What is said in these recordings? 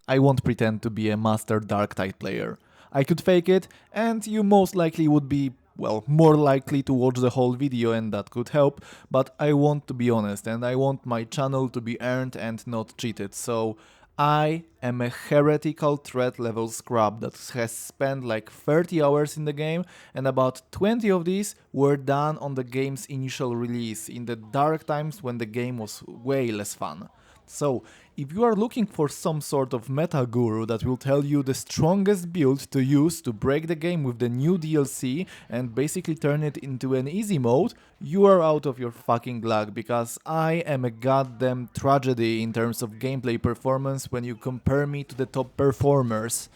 I won't pretend to be a master Darktide player. I could fake it, and you most likely would be, well, more likely to watch the whole video and that could help, but I want to be honest and I want my channel to be earned and not cheated, so I am a heretical threat level scrub that has spent like 30 hours in the game, and about 20 of these were done on the game's initial release, in the dark times when the game was way less fun. So, if you are looking for some sort of meta guru that will tell you the strongest build to use to break the game with the new DLC and basically turn it into an easy mode, you are out of your fucking luck, because I am a goddamn tragedy in terms of gameplay performance when you compare me to the top performers.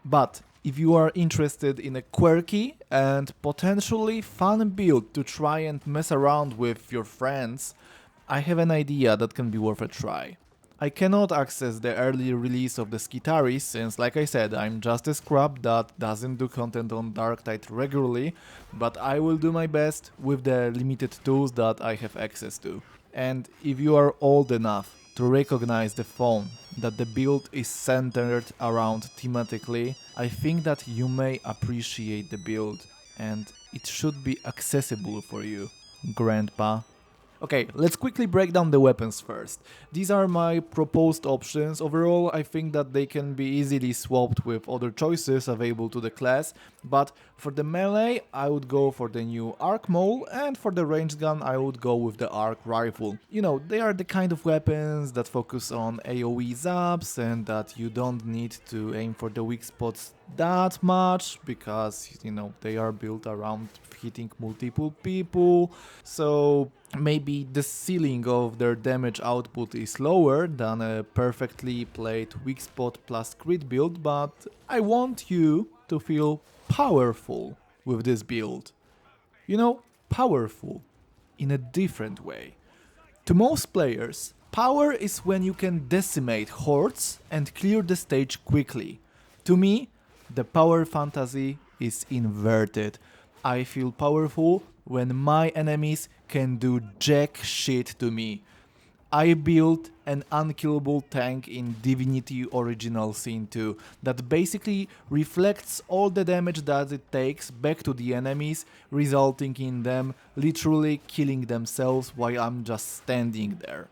But if you are interested in a quirky and potentially fun build to try and mess around with your friends, I have an idea that can be worth a try. I cannot access the early release of the Skitarii since, like I said, I'm just a scrub that doesn't do content on Darktide regularly, but I will do my best with the limited tools that I have access to. And if you are old enough to recognize the phone that the build is centered around thematically, I think that you may appreciate the build and it should be accessible for you, Grandpa. Okay, let's quickly break down the weapons first. These are my proposed options. Overall, I think that they can be easily swapped with other choices available to the class, but for the melee, I would go for the new arc maul, and for the ranged gun, I would go with the arc rifle. You know, they are the kind of weapons that focus on AoE zaps and that you don't need to aim for the weak spots that much, because, you know, they are built around hitting multiple people, so maybe the ceiling of their damage output is lower than a perfectly played weak spot plus crit build, but I want you to feel powerful with this build. You know, powerful in a different way. To most players, power is when you can decimate hordes and clear the stage quickly. To me, the power fantasy is inverted. I feel powerful when my enemies can do jack shit to me. I built an unkillable tank in Divinity Original Sin 2 that basically reflects all the damage that it takes back to the enemies, resulting in them literally killing themselves while I'm just standing there.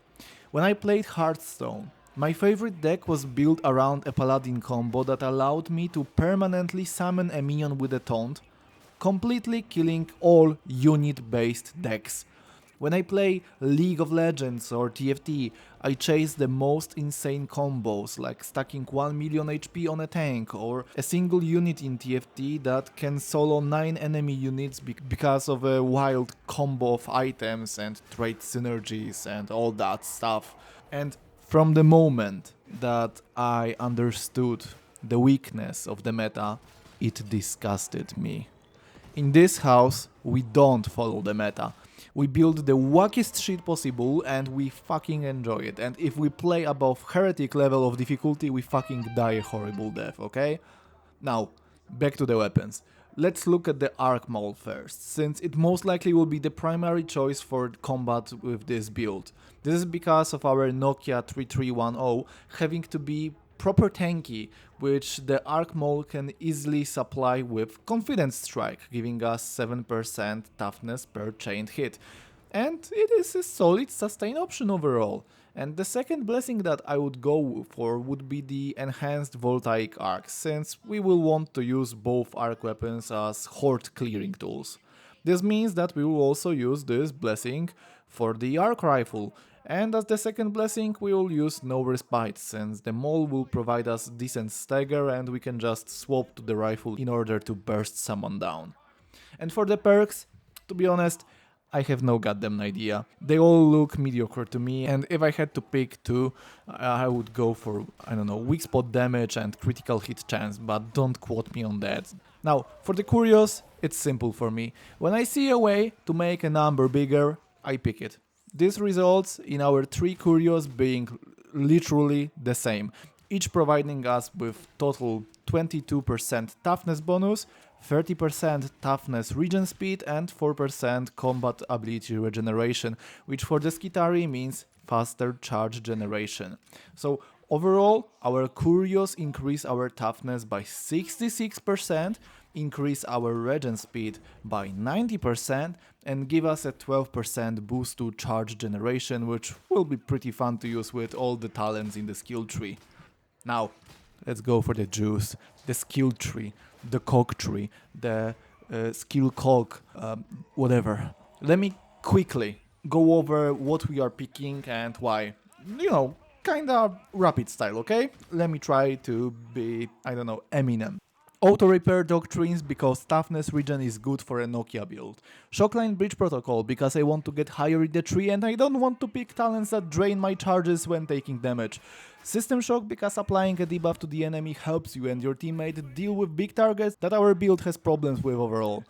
When I played Hearthstone, my favorite deck was built around a paladin combo that allowed me to permanently summon a minion with a taunt, completely killing all unit-based decks. When I play League of Legends or TFT, I chase the most insane combos, like stacking 1 million HP on a tank, or a single unit in TFT that can solo 9 enemy units because of a wild combo of items and trait synergies and all that stuff. And from the moment that I understood the weakness of the meta, it disgusted me. In this house, we don't follow the meta. We build the wackiest shit possible and we fucking enjoy it. And if we play above heretic level of difficulty, we fucking die a horrible death, okay? Now, back to the weapons. Let's look at the arc maul first, since it most likely will be the primary choice for combat with this build. This is because of our NOKIA 3310 having to be proper tanky, which the arc maul can easily supply with Confidence Strike, giving us 7% toughness per chained hit. And it is a solid sustain option overall. And the second blessing that I would go for would be the enhanced Voltaic Arc, since we will want to use both arc weapons as horde clearing tools. This means that we will also use this blessing for the arc rifle, and as the second blessing we will use no respite, since the maul will provide us decent stagger and we can just swap to the rifle in order to burst someone down. And for the perks, to be honest, I have no goddamn idea. They all look mediocre to me, and if I had to pick two, I would go for, I don't know, weak spot damage and critical hit chance, but don't quote me on that. Now, for the Curios, it's simple for me. When I see a way to make a number bigger, I pick it. This results in our 3 Curios being literally the same, each providing us with total 22% toughness bonus, 30% toughness regen speed and 4% combat ability regeneration, which for the Skitarii means faster charge generation. So Overall, our Curios increase our toughness by 66%, increase our regen speed by 90%, and give us a 12% boost to charge generation, which will be pretty fun to use with all the talents in the skill tree. Now, let's go for the juice, the skill tree, the cog tree, the skill cog, whatever. Let me quickly go over what we are picking and why. Kinda rapid style, okay? Let me try to be, Eminem. Auto repair doctrines because toughness regen is good for a NOKIA build. Shockline bridge protocol because I want to get higher in the tree and I don't want to pick talents that drain my charges when taking damage. System shock because applying a debuff to the enemy helps you and your teammate deal with big targets that our build has problems with overall.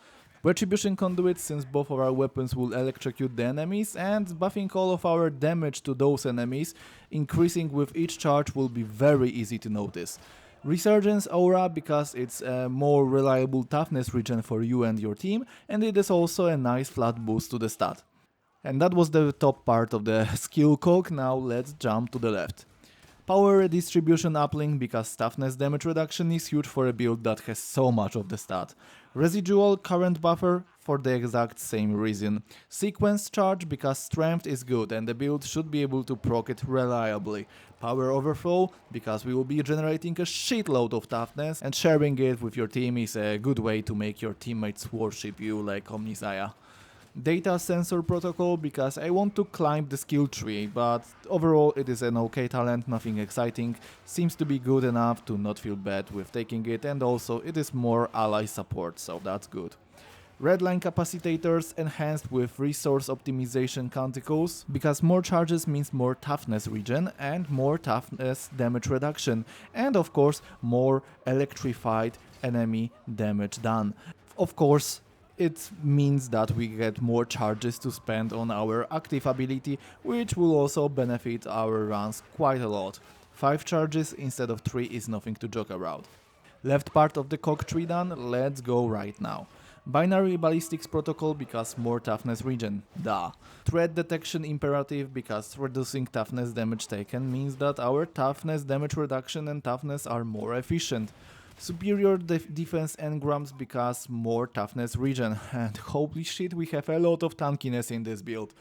Retribution conduit since both of our weapons will electrocute the enemies, and buffing all of our damage to those enemies, increasing with each charge, will be very easy to notice. Resurgence aura because it's a more reliable toughness regen for you and your team, and it is also a nice flat boost to the stat. And that was the top part of the skill cog. Now let's jump to the left. Power redistribution uplink because toughness damage reduction is huge for a build that has so much of the stat. Residual current buffer for the exact same reason. Sequence charge because strength is good and the build should be able to proc it reliably. Power overflow because we will be generating a shitload of toughness and sharing it with your team is a good way to make your teammates worship you like Omnisaya. Data sensor protocol because I want to climb the skill tree, but overall it is an okay talent, nothing exciting, seems to be good enough to not feel bad with taking it, and also it is more ally support, so that's good. Redline capacitors enhanced with resource optimization canticles because more charges means more toughness regen and more toughness damage reduction, and of course more electrified enemy damage done. Of course, it means that we get more charges to spend on our active ability, which will also benefit our runs quite a lot. 5 charges instead of 3 is nothing to joke about. Left part of the cog tree done, let's go right now. Binary ballistics protocol because more toughness regen, duh. Threat detection imperative because reducing toughness damage taken means that our toughness damage reduction and toughness are more efficient. Superior defense engrams because more toughness regen, and holy shit, we have a lot of tankiness in this build.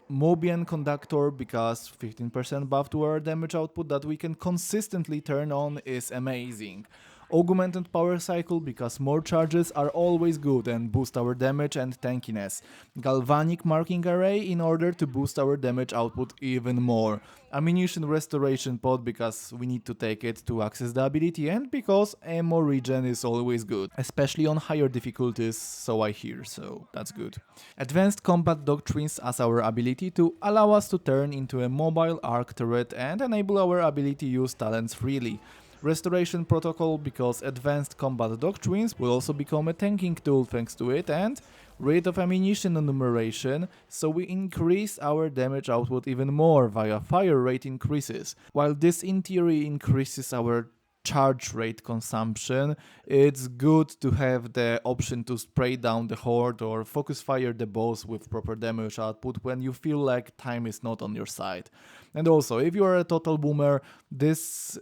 Mobian conductor because 15% buff to our damage output that we can consistently turn on is amazing. Augmented power cycle because more charges are always good and boost our damage and tankiness. Galvanic marking array in order to boost our damage output even more. Ammunition restoration pod because we need to take it to access the ability and because ammo regen is always good, especially on higher difficulties, so I hear, so that's good. Advanced combat doctrines as our ability to allow us to turn into a mobile arc turret and enable our ability to use talents freely. Restoration protocol because advanced combat doctrines will also become a tanking tool thanks to it, and rate of ammunition enumeration, so we increase our damage output even more via fire rate increases. While this in theory increases our charge rate consumption, it's good to have the option to spray down the horde or focus fire the boss with proper damage output when you feel like time is not on your side. And also, if you are a total boomer, this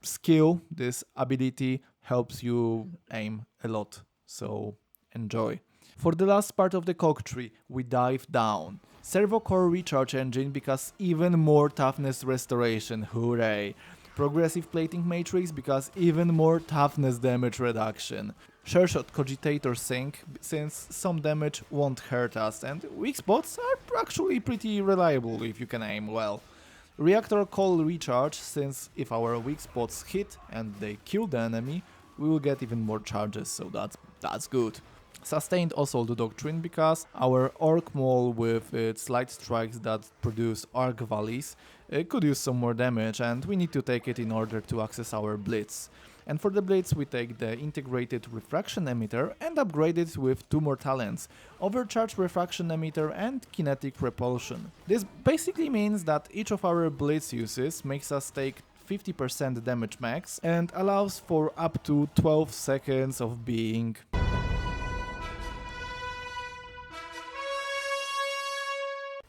skill, this ability helps you aim a lot, so enjoy. For the last part of the cog tree, we dive down. Servo core recharge engine because even more toughness restoration, hooray! Progressive plating matrix because even more toughness damage reduction. Shareshot cogitator sync since some damage won't hurt us and weak spots are actually pretty reliable if you can aim well. Reactor call recharge since if our weak spots hit and they kill the enemy, we will get even more charges, so that's good. Sustained Assault Doctrine because our Orc Maul with its light strikes that produce arc valleys could use some more damage and we need to take it in order to access our Blitz. And for the Blitz we take the integrated refraction emitter and upgrade it with 2 more talents, overcharged refraction emitter and kinetic repulsion. This basically means that each of our Blitz uses makes us take 50% damage max and allows for up to 12 seconds of being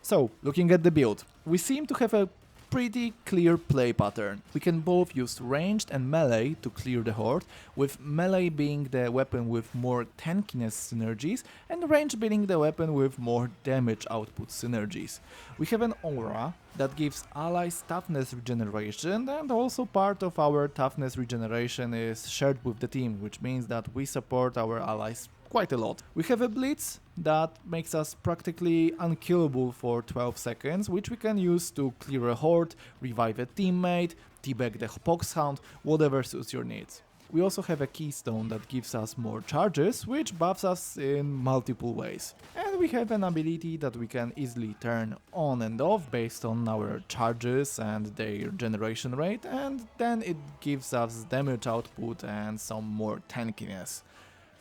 So, looking at the build, we seem to have a pretty clear play pattern. We can both use ranged and melee to clear the horde, with melee being the weapon with more tankiness synergies and range being the weapon with more damage output synergies. We have an aura that gives allies toughness regeneration, and also part of our toughness regeneration is shared with the team, which means that we support our allies quite a lot. We have a blitz that makes us practically unkillable for 12 seconds, which we can use to clear a horde, revive a teammate, teabag the poxhound, whatever suits your needs. We also have a keystone that gives us more charges, which buffs us in multiple ways. And we have an ability that we can easily turn on and off based on our charges and their generation rate, and then it gives us damage output and some more tankiness.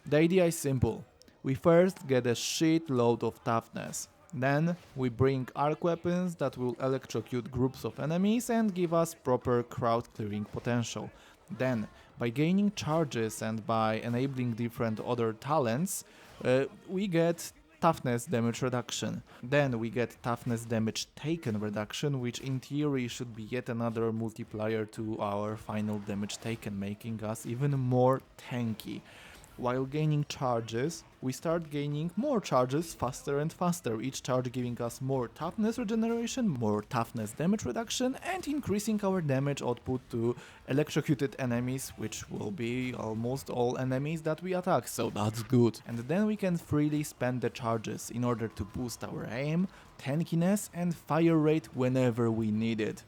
The idea is simple. We first get a shitload of toughness. Then we bring arc weapons that will electrocute groups of enemies and give us proper crowd clearing potential. Then, by gaining charges and by enabling different other talents, we get toughness damage reduction. Then we get toughness damage taken reduction, which in theory should be yet another multiplier to our final damage taken, making us even more tanky. While gaining charges, we start gaining more charges faster and faster, each charge giving us more toughness regeneration, more toughness damage reduction, and increasing our damage output to electrocuted enemies, which will be almost all enemies that we attack, so that's good. And then we can freely spend the charges in order to boost our aim, tankiness, and fire rate whenever we need it.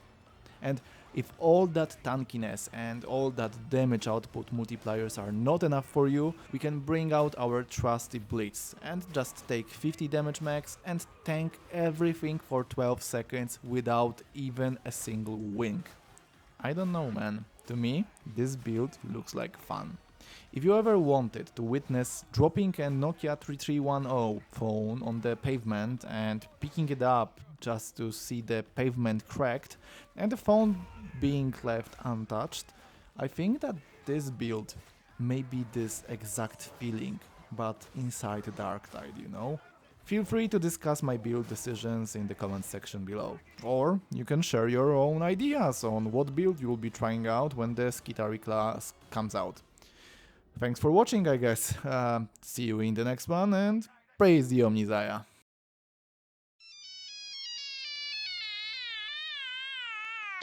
And if all that tankiness and all that damage output multipliers are not enough for you, we can bring out our trusty Blitz and just take 50 damage max and tank everything for 12 seconds without even a single wink. I don't know, man. To me, this build looks like fun. If you ever wanted to witness dropping a Nokia 3310 phone on the pavement and picking it up just to see the pavement cracked and the phone being left untouched, I think that this build may be this exact feeling, but inside Darktide, you know? Feel free to discuss my build decisions in the comment section below. Or you can share your own ideas on what build you'll be trying out when the Skitarii class comes out. Thanks for watching, I guess. See you in the next one, and praise the Omnissiah.